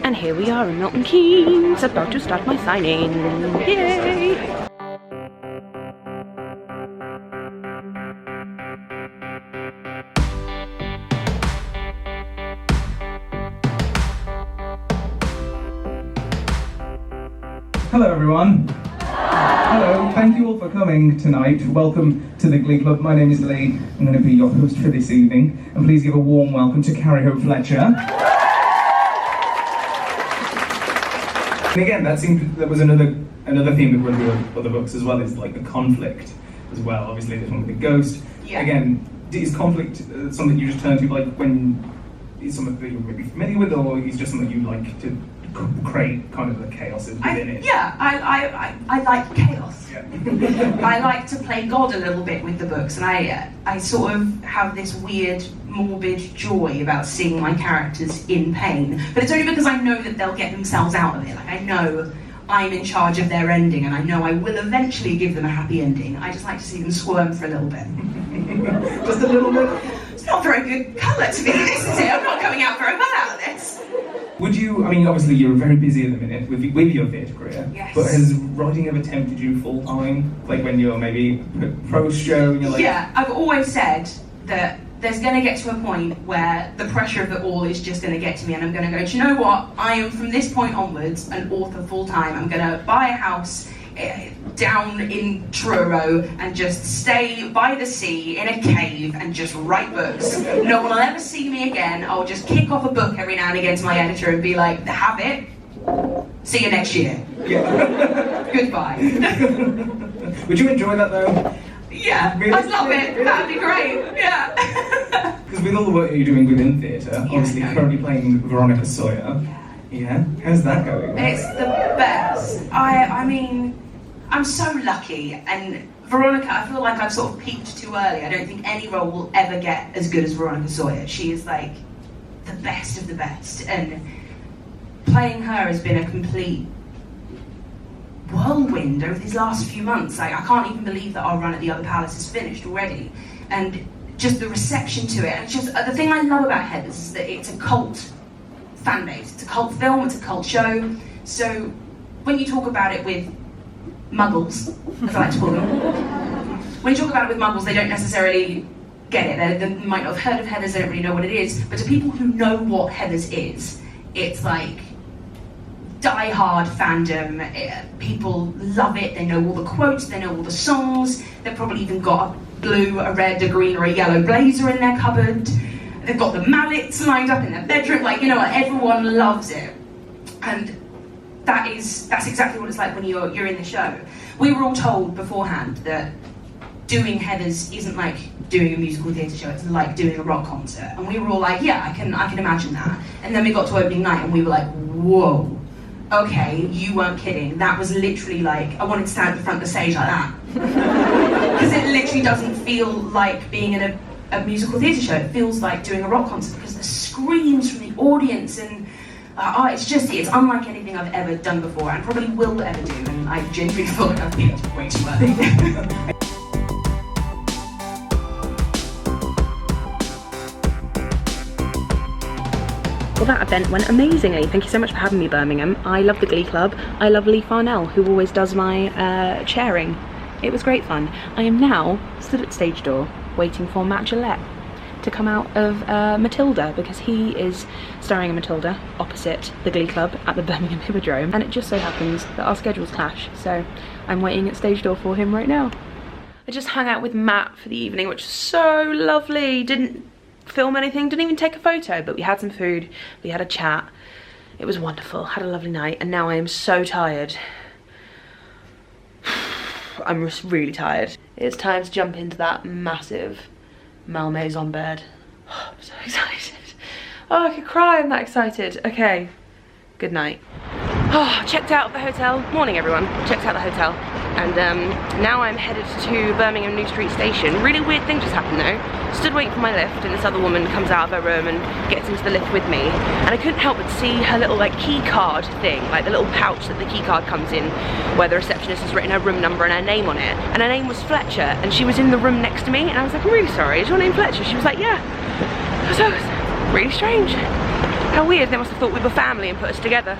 And here we are in Milton Keynes, about to start my signing. Yay! Hello everyone. Hello, thank you all for coming tonight. Welcome to the Glee Club. My name is Lee. I'm going to be your host for this evening. And please give a warm welcome to Carrie Fletcher. And again, that was another theme that runs through other books as well, is like the conflict as well. Obviously this one with the ghost. Yeah. Again, is conflict something you just turn to, like, when it's something that you're maybe familiar with, or is just something you like to create kind of the chaos within it? Yeah, I like chaos. Yeah. I like to play God a little bit with the books, and I sort of have this weird, morbid joy about seeing my characters in pain. But it's only because I know that they'll get themselves out of it. Like, I know I'm in charge of their ending, and I know I will eventually give them a happy ending. I just like to see them squirm for a little bit. Just a little bit. It's not very good colour to be honest, is it? I'm not coming out very well out of this. Would you, I mean, obviously you're very busy at the minute with your theatre career, yes. But has writing ever tempted you full time? Like when you're maybe a pro show and you're like... Yeah, I've always said that there's going to get to a point where the pressure of it all is just going to get to me, and I'm going to go, do you know what, I am from this point onwards an author full time. I'm going to buy a house down in Truro and just stay by the sea in a cave and just write books. No one will ever see me again. I'll just kick off a book every now and again to my editor and be like, have it, see you next year. Yeah. Goodbye. Would you enjoy that though? Yeah, really? I'd love it. That'd be great. Yeah. Because with all the work that you're doing within theatre, obviously you're currently playing Veronica Sawyer. Yeah. How's that going? It's the best. I mean, I'm so lucky, and Veronica, I feel like I've sort of peaked too early. I don't think any role will ever get as good as Veronica Sawyer. She is like the best of the best, and playing her has been a complete whirlwind over these last few months. Like, I can't even believe that our run at the Other Palace is finished already, and just the reception to it. And just the thing I love about Heathers is that it's a cult fan base. It's a cult film, it's a cult show. So when you talk about it with muggles, as I like to call them, when you talk about it with muggles, they don't necessarily get it. They might not have heard of Heathers, they don't really know what it is. But to people who know what Heathers is, it's like die-hard fandom. People love it, they know all the quotes, they know all the songs, they've probably even got a blue, a red, a green or a yellow blazer in their cupboard. They've got the mallets lined up in their bedroom, like, you know what, everyone loves it. And that's exactly what it's like when you're in the show. We were all told beforehand that doing Heathers isn't like doing a musical theatre show, it's like doing a rock concert. And we were all like, yeah, I can imagine that. And then we got to opening night and we were like, whoa, okay, you weren't kidding. That was literally like, I wanted to stand at the front of the stage like that. Because it literally doesn't feel like being in a musical theatre show. It feels like doing a rock concert because the screams from the audience and it's unlike anything I've ever done before and probably will ever do, and I genuinely feel like I've been way too early. Well, that event went amazingly. Thank you so much for having me, Birmingham. I love the Glee Club. I love Lee Farnell, who always does my chairing. It was great fun. I am now stood at stage door waiting for Matt Gillette to come out of Matilda, because he is starring in Matilda opposite the Glee Club at the Birmingham Hippodrome, and it just so happens that our schedules clash, so I'm waiting at stage door for him right now. I just hung out with Matt for the evening, which was so lovely. Didn't film anything, didn't even take a photo, but we had some food, we had a chat. It was wonderful, had a lovely night, and now I am so tired. I'm just really tired. It's time to jump into that massive Malmaison bed. Oh, I'm so excited. Oh, I could cry, I'm that excited. Okay, good night. Oh, checked out of the hotel. Morning everyone. Checked out the hotel. And now I'm headed to Birmingham New Street Station. Really weird thing just happened though. Stood waiting for my lift and this other woman comes out of her room and gets into the lift with me. And I couldn't help but see her little like key card thing, like the little pouch that the key card comes in, where the receptionist has written her room number and her name on it. And her name was Fletcher, and she was in the room next to me. And I was like, I'm really sorry, is your name Fletcher? She was like, yeah. So it was really strange. How weird, they must have thought we were family and put us together.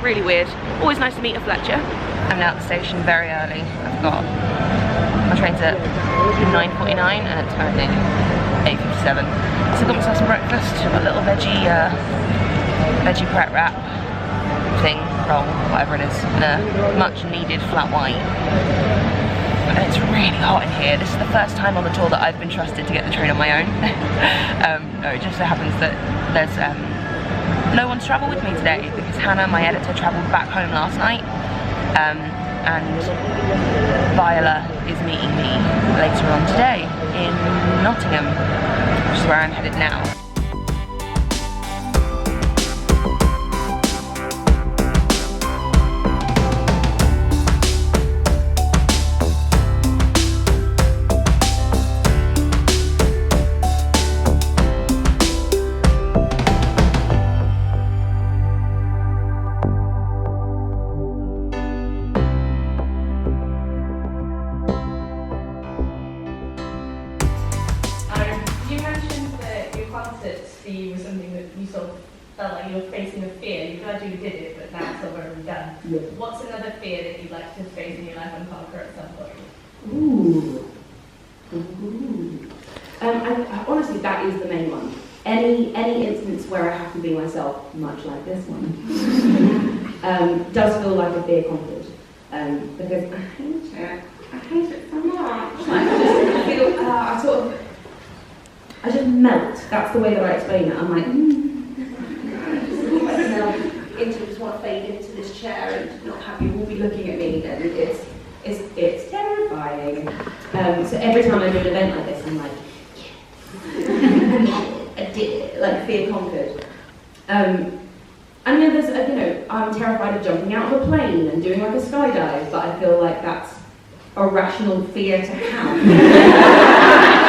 Really weird. Always nice to meet a Fletcher. I'm now at the station very early. I've got my train's at 9:49 and it's currently 8:57. So I got myself some breakfast, a little veggie prep wrap thing, roll, whatever it is, and a much needed flat white. And it's really hot in here. This is the first time on the tour that I've been trusted to get the train on my own. No, it just so happens that there's no one to travel with me today because Hannah, my editor, travelled back home last night. And Viola is meeting me later on today in Nottingham, which is where I'm headed now. For you was something that you sort of felt like you were facing a fear. You gradually did it, but now it's over and done. Yeah. What's another fear that you'd like to face in your life and conquer at some point? I honestly, that is the main one. Any instance where I have to be myself, much like this one, does feel like a fear conquered. Because I hate it so much. Like, I just melt. That's the way that I explain it. I'm like, melt into, just want to fade into this chair and not have you all be looking at me. And it's terrifying. So every time I do an event like this, I'm like, yes, I did it. Like fear conquered. And then there's, I'm terrified of jumping out of a plane and doing like a skydive, but I feel like that's a rational fear to have.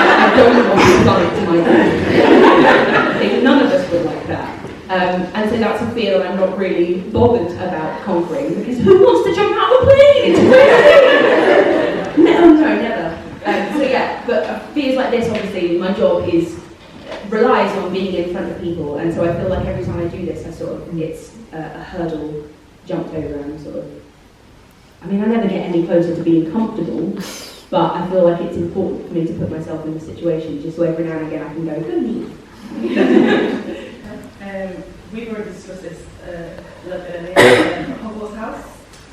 I don't want to fly to my death. I think none of us would like that. And so that's a fear that I'm not really bothered about conquering, because who wants to jump out of a plane? It's crazy! No, never. So yeah, but fears like this, obviously, my job relies on being in front of people, and so I feel like every time I do this, it's a hurdle jumped over and I never get any closer to being comfortable, but I feel like it's important for me to put myself in the situation, just so every now and again I can go, good me. We've already discussed this a little bit earlier. Haymarket House.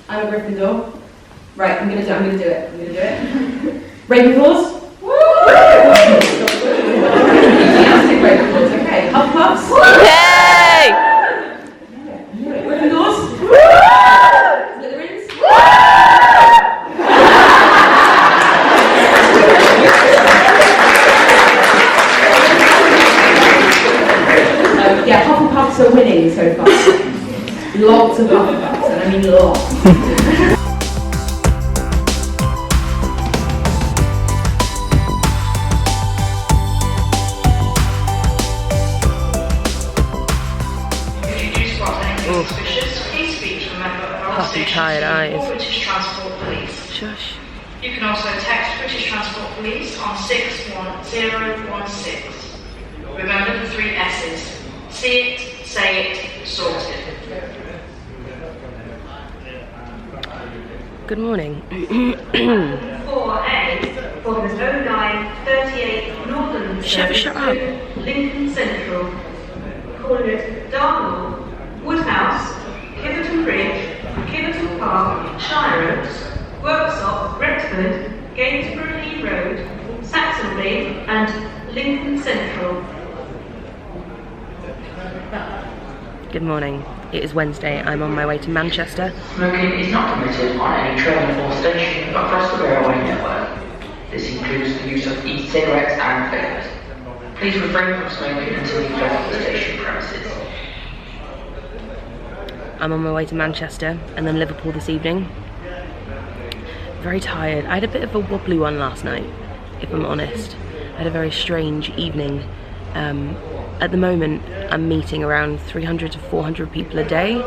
I'm a Gryffindor. Right, I'm gonna do it. Ravenclaws. Woo! Enthusiastic Ravenclaws. Okay, Hufflepuffs. Yay! Gryffindors. Slytherins. Yeah, Hufflepuffs are winning so far. Lots of Hufflepuffs, and I mean lots. Puffy, tired eyes. British Transport Police. Shush. You can also text British Transport Police on 61016. Remember the 3 S's. See it, say it, sorted. Good morning. 4A for the 0938 Northern Shut up. Lincoln Central. Calling it Dartmoor, Woodhouse, Kiverton Bridge, Kiverton Park, Shire Oaks, Worksop, Retford, Gainsborough Road, Saxonby and Lincoln Central. Good morning. It is Wednesday. I'm on my way to Manchester. Smoking is not permitted on any train or station across the railway network. This includes the use of e-cigarettes and vapors. Please refrain from smoking until you left the station premises. I'm on my way to Manchester and then Liverpool this evening. Very tired. I had a bit of a wobbly one last night, if I'm honest. I had a very strange evening. At the moment, I'm meeting around 300 to 400 people a day,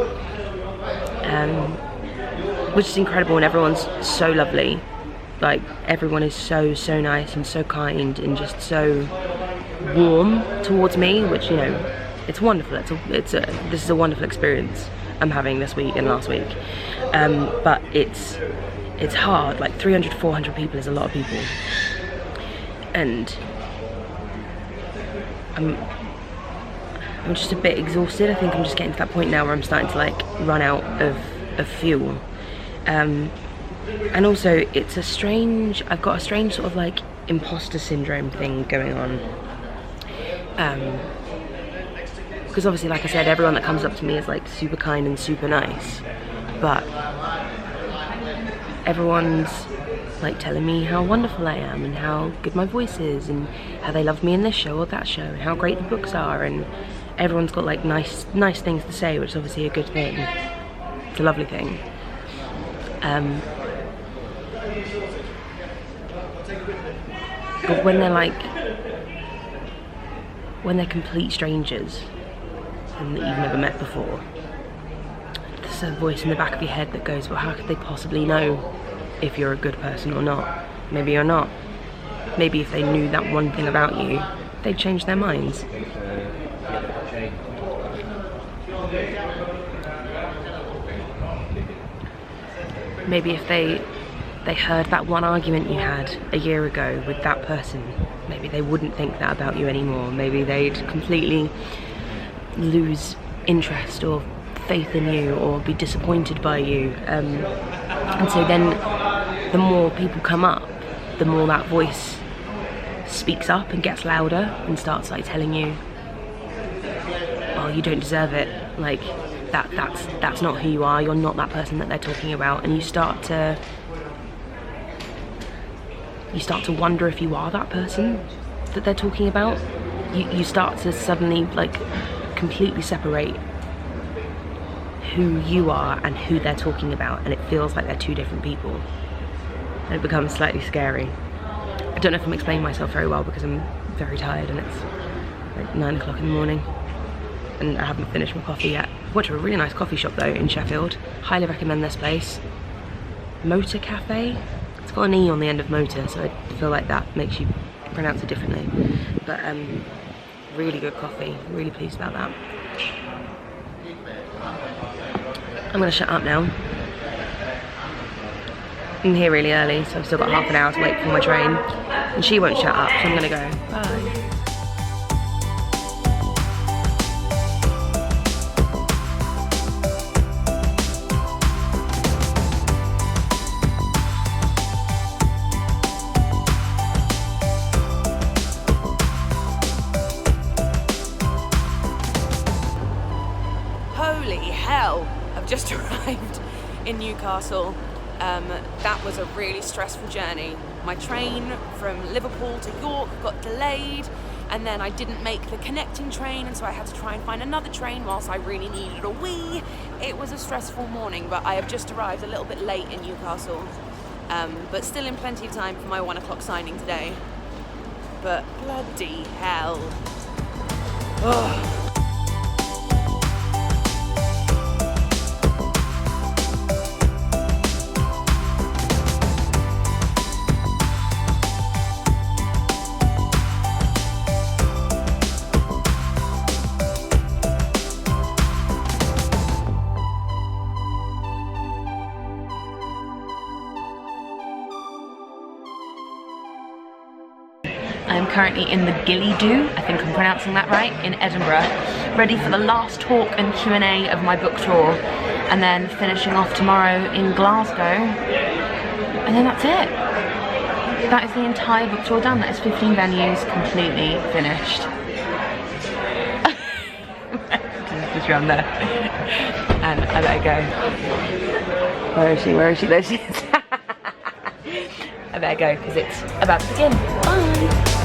which is incredible, and everyone's so lovely. Like, everyone is so nice and so kind and just so warm towards me, which, it's wonderful. This is a wonderful experience I'm having this week and last week. But it's hard. Like 300, 400 people is a lot of people, and I'm just a bit exhausted. I think I'm just getting to that point now where I'm starting to like run out of fuel. And also I've got a strange sort of like imposter syndrome thing going on. Because obviously, like I said, everyone that comes up to me is like super kind and super nice, but everyone's like telling me how wonderful I am and how good my voice is and how they love me in this show or that show and how great the books are, and everyone's got like nice things to say, which is obviously a good thing. It's a lovely thing. But when they're complete strangers and that you've never met before, there's a voice in the back of your head that goes, well, how could they possibly know if you're a good person or not? Maybe you're not. Maybe if they knew that one thing about you, they'd change their minds. Maybe if they heard that one argument you had a year ago with that person, maybe they wouldn't think that about you anymore. Maybe they'd completely lose interest or faith in you or be disappointed by you. And so then the more people come up, the more that voice speaks up and gets louder and starts like telling you, oh, you don't deserve it, like that's not who you are, you're not that person that they're talking about. And you start to wonder if you are that person that they're talking about. You start to suddenly like completely separate who you are and who they're talking about, and it feels like they're two different people, and it becomes slightly scary. I don't know if I'm explaining myself very well because I'm very tired and it's like 9 o'clock in the morning and I haven't finished my coffee yet. I went to a really nice coffee shop though in Sheffield. Highly recommend this place. Motor Cafe. It's got an E on the end of motor, so I feel like that makes you pronounce it differently. But really good coffee. Really pleased about that. I'm gonna shut up now. I'm here really early, so I've still got half an hour to wait for my train. And she won't shut up, so I'm gonna go. Bye. Holy hell, I've just arrived in Newcastle. That was a really stressful journey. My train from Liverpool to York got delayed, and then I didn't make the connecting train, and so I had to try and find another train whilst I really needed a wee. It was a stressful morning, but I have just arrived a little bit late in Newcastle, but still in plenty of time for my 1 o'clock signing today. But bloody hell. Ugh. I'm currently in the Gilly-Do, I think I'm pronouncing that right, in Edinburgh, ready for the last talk and Q&A of my book tour, and then finishing off tomorrow in Glasgow, and then that's it. That is the entire book tour done. That is 15 venues, completely finished. Just around there. And I better go. Where is she? Where is she? There she is. I better go because it's about to begin. Bye.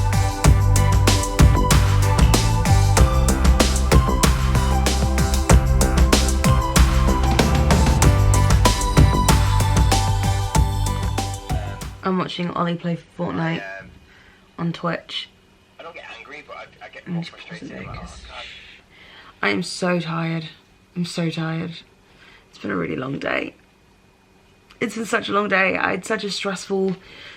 I'm watching Ollie play Fortnite on Twitch. I don't get angry, but I get more frustrated. I am so tired. I'm so tired. It's been a really long day. It's been such a long day. I had such a stressful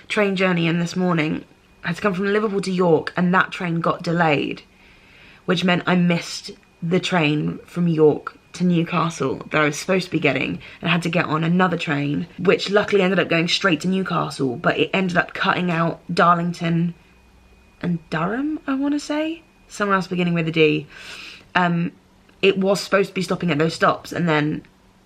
train journey in this morning. I had to come from Liverpool to York, and that train got delayed, which meant I missed the train from York to Newcastle that I was supposed to be getting, and had to get on another train, which luckily ended up going straight to Newcastle, but it ended up cutting out Darlington and Durham, I want to say, somewhere else beginning with a D. It was supposed to be stopping at those stops and then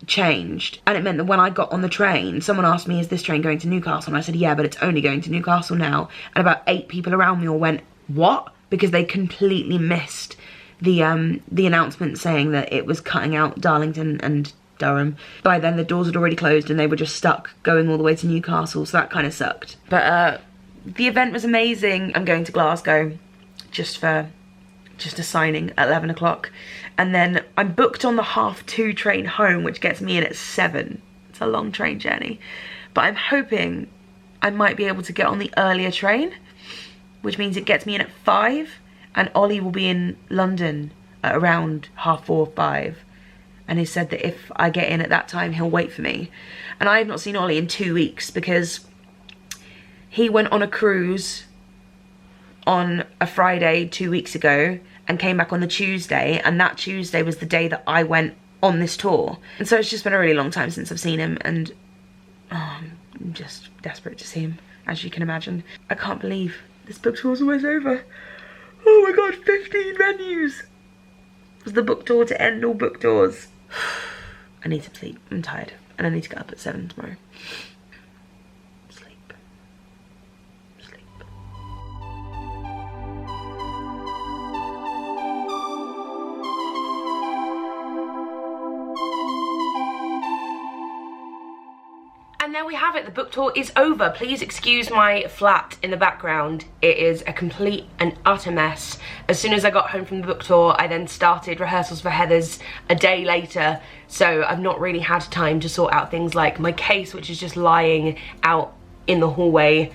changed, and it meant that when I got on the train, someone asked me, is this train going to Newcastle? And I said, yeah, but it's only going to Newcastle now. And about 8 people around me all went, what? Because they completely missed the announcement saying that it was cutting out Darlington and Durham. By then the doors had already closed and they were just stuck going all the way to Newcastle, so that kind of sucked. But the event was amazing. I'm going to Glasgow just a signing at 11 o'clock. And then I'm booked on the 2:30 train home, which gets me in at 7. It's a long train journey. But I'm hoping I might be able to get on the earlier train, which means it gets me in at 5. And Ollie will be in London at around 4:30, 5. And he said that if I get in at that time, he'll wait for me. And I have not seen Ollie in 2 weeks because he went on a cruise on a Friday 2 weeks ago and came back on the Tuesday, and that Tuesday was the day that I went on this tour. And so it's just been a really long time since I've seen him, and I'm just desperate to see him, as you can imagine. I can't believe this book tour's almost over. Oh my god, 15 venues! It was the book tour to end all book tours. I need some sleep, I'm tired, and I need to get up at 7 tomorrow. Sleep. Sleep. And there we have it, the book tour is over. Please excuse my flat in the background. It is a complete and utter mess. As soon as I got home from the book tour, I then started rehearsals for Heather's a day later, so I've not really had time to sort out things like my case, which is just lying out in the hallway.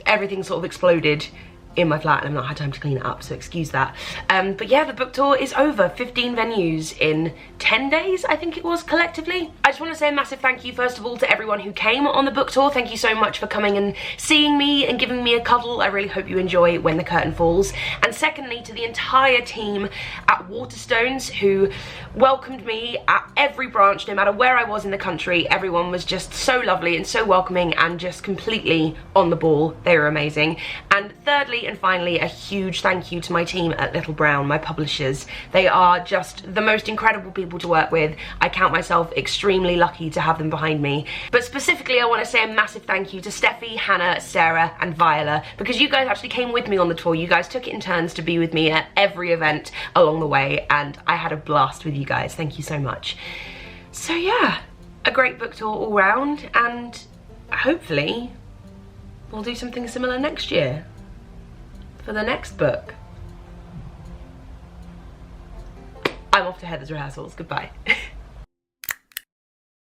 Everything sort of exploded in my flat and I've not had time to clean it up, so excuse that. But yeah, the book tour is over. 15 venues in 10 days, I think it was, collectively. I just want to say a massive thank you, first of all, to everyone who came on the book tour. Thank you so much for coming and seeing me and giving me a cuddle. I really hope you enjoy When the Curtain Falls. And secondly, to the entire team at Waterstones who welcomed me at every branch, no matter where I was in the country. Everyone was just so lovely and so welcoming and just completely on the ball. They were amazing. And thirdly and finally, a huge thank you to my team at Little Brown, my publishers. They are just the most incredible people to work with. I count myself extremely lucky to have them behind me. But specifically, I want to say a massive thank you to Steffi, Hannah, Sarah and Viola, because you guys actually came with me on the tour. You guys took it in turns to be with me at every event along the way, and I had a blast with you guys. Thank you so much. So yeah, a great book tour all round, and hopefully we'll do something similar next year for the next book. I'm off to Heather's rehearsals. Goodbye.